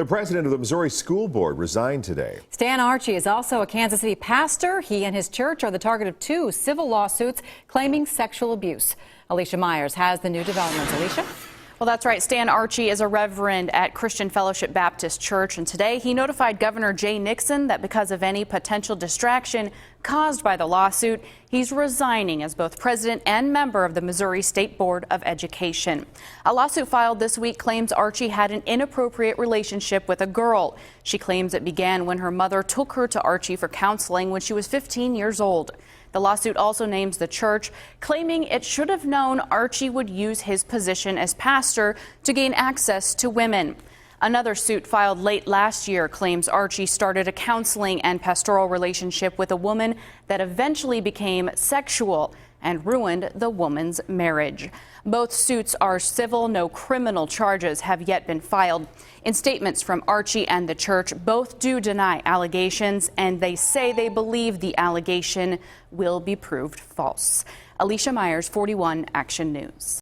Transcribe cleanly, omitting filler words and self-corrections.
The president of the Missouri School Board resigned today. Stan Archie is also a Kansas City pastor. He and his church are the target of 2 civil lawsuits claiming sexual abuse. Alicia Myers has the new developments. Alicia? Well, that's right. Stan Archie is a reverend at Christian Fellowship Baptist Church, and today he notified Governor Jay Nixon that because of any potential distraction caused by the lawsuit, he's resigning as both president and member of the Missouri State Board of Education. A lawsuit filed this week claims Archie had an inappropriate relationship with a girl. She claims it began when her mother took her to Archie for counseling when she was 15 years old. The lawsuit also names the church, claiming it should have known Archie would use his position as pastor to gain access to women. Another suit filed late last year claims Archie started a counseling and pastoral relationship with a woman that eventually became sexual and ruined the woman's marriage. Both suits are civil. No criminal charges have yet been filed. In statements from Archie and the church, both do deny allegations, and they say they believe the allegation will be proved false. Alicia Myers, 41 Action News.